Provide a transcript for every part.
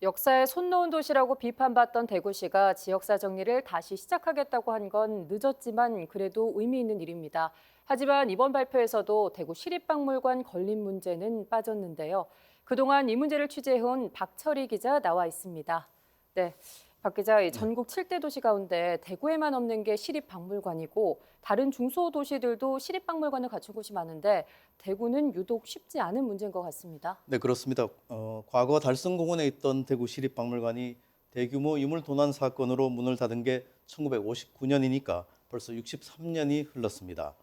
역사에 손 놓은 도시라고 비판받던 대구시가 지역사 정리를 다시 시작하겠다고 한 건 늦었지만 그래도 의미 있는 일입니다. 하지만 이번 발표에서도 대구 시립박물관 건립 문제는 빠졌는데요. 그동안 이 문제를 취재해온 박철희 기자 나와 있습니다. 네, 박 기자, 이 네. 전국 7대 도시 가운데 대구에만 없는 게 시립박물관이고 다른 중소도시들도 시립박물관을 갖춘 곳이 많은데 대구는 유독 쉽지 않은 문제인 것 같습니다. 네, 그렇습니다. 과거 달성공원에 있던 대구 시립박물관이 대규모 유물 도난 사건으로 문을 닫은 게 1959년이니까 벌써 63년이 흘렀습니다.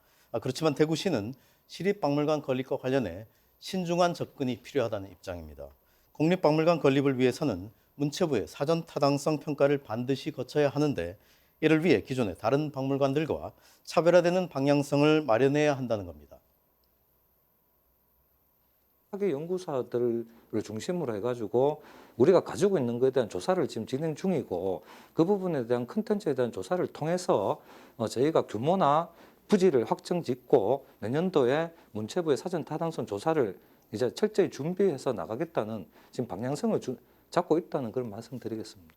그렇지만 대구시는 시립박물관 건립과 관련해 신중한 접근이 필요하다는 입장입니다. 국립박물관 건립을 위해서는 문체부의 사전 타당성 평가를 반드시 거쳐야 하는데 이를 위해 기존의 다른 박물관들과 차별화되는 방향성을 마련해야 한다는 겁니다. 학예 연구사들을 중심으로 해가지고 우리가 가지고 있는 것에 대한 조사를 지금 진행 중이고 그 부분에 대한 컨텐츠에 대한 조사를 통해서 저희가 규모나 부지를 확정 짓고 내년도에 문체부의 사전 타당성 조사를 이제 철저히 준비해서 나가겠다는 지금 방향성을 잡고 있다는 그런 말씀드리겠습니다.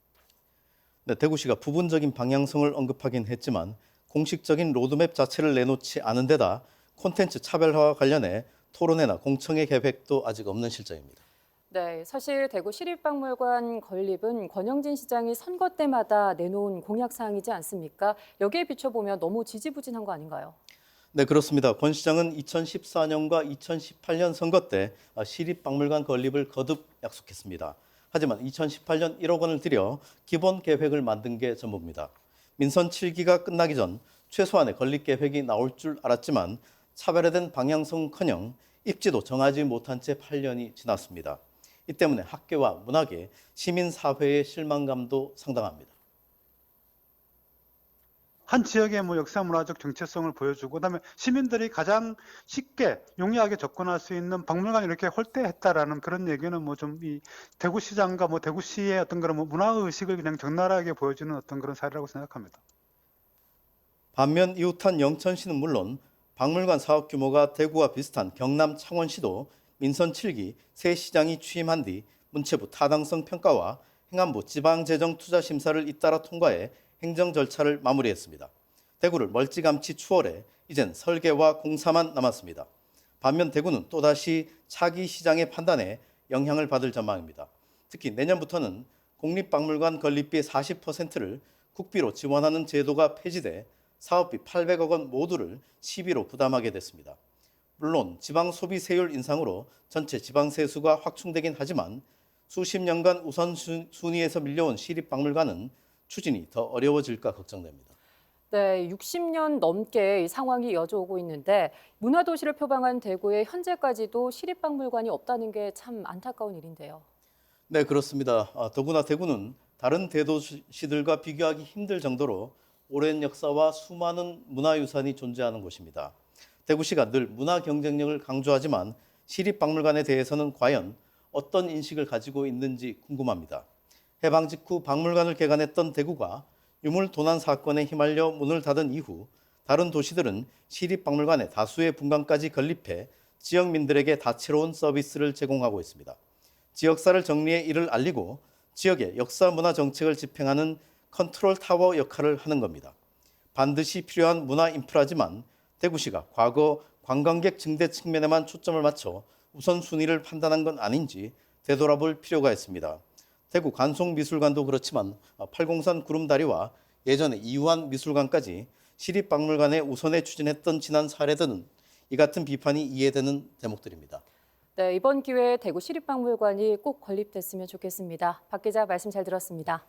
네, 대구시가 부분적인 방향성을 언급하긴 했지만 공식적인 로드맵 자체를 내놓지 않은 데다 콘텐츠 차별화와 관련해 토론회나 공청회 계획도 아직 없는 실정입니다. 네, 사실 대구 시립박물관 건립은 권영진 시장이 선거 때마다 내놓은 공약 사항이지 않습니까? 여기에 비춰보면 너무 지지부진한 거 아닌가요? 네, 그렇습니다. 권 시장은 2014년과 2018년 선거 때 시립박물관 건립을 거듭 약속했습니다. 하지만 2018년 1억 원을 들여 기본 계획을 만든 게 전부입니다. 민선 7기가 끝나기 전 최소한의 건립 계획이 나올 줄 알았지만 차별화된 방향성커녕 입지도 정하지 못한 채 8년이 지났습니다. 이 때문에 학계와 문화계, 시민사회의 실망감도 상당합니다. 한 지역의 역사 문화적 정체성을 보여주고 그다음에 시민들이 가장 쉽게 용이하게 접근할 수 있는 박물관이 이렇게 홀대했다라는 그런 얘기는 좀 이 대구시장과 대구시의 어떤 그런 문화 의식을 그냥 적나라하게 보여주는 어떤 그런 사례라고 생각합니다. 반면 이웃한 영천시는 물론 박물관 사업 규모가 대구와 비슷한 경남 창원시도 민선 7기 새 시장이 취임한 뒤 문체부 타당성 평가와 행안부 지방재정투자심사를 잇따라 통과해 행정 절차를 마무리했습니다. 대구를 멀찌감치 추월해 이젠 설계와 공사만 남았습니다. 반면 대구는 또다시 차기 시장의 판단에 영향을 받을 전망입니다. 특히 내년부터는 국립박물관 건립비의 40%를 국비로 지원하는 제도가 폐지돼 사업비 800억 원 모두를 시비로 부담하게 됐습니다. 물론 지방 소비 세율 인상으로 전체 지방 세수가 확충되긴 하지만 수십 년간 우선순위에서 밀려온 시립박물관은 추진이 더 어려워질까 걱정됩니다. 네, 60년 넘게 이 상황이 이어져오고 있는데 문화도시를 표방한 대구에 현재까지도 시립박물관이 없다는 게 참 안타까운 일인데요. 네, 그렇습니다. 더구나 대구는 다른 대도시들과 비교하기 힘들 정도로 오랜 역사와 수많은 문화유산이 존재하는 곳입니다. 대구시가 늘 문화 경쟁력을 강조하지만 시립박물관에 대해서는 과연 어떤 인식을 가지고 있는지 궁금합니다. 해방 직후 박물관을 개관했던 대구가 유물 도난 사건에 휘말려 문을 닫은 이후 다른 도시들은 시립박물관에 다수의 분관까지 건립해 지역민들에게 다채로운 서비스를 제공하고 있습니다. 지역사를 정리해 이를 알리고 지역의 역사 문화 정책을 집행하는 컨트롤 타워 역할을 하는 겁니다. 반드시 필요한 문화 인프라지만 대구시가 과거 관광객 증대 측면에만 초점을 맞춰 우선순위를 판단한 건 아닌지 되돌아볼 필요가 있습니다. 대구 관송미술관도 그렇지만 팔공산 구름다리와 예전의 이우환 미술관까지 시립박물관에 우선에 추진했던 지난 사례들은 이 같은 비판이 이해되는 대목들입니다. 네, 이번 기회에 대구 시립박물관이 꼭 건립됐으면 좋겠습니다. 박 기자 말씀 잘 들었습니다.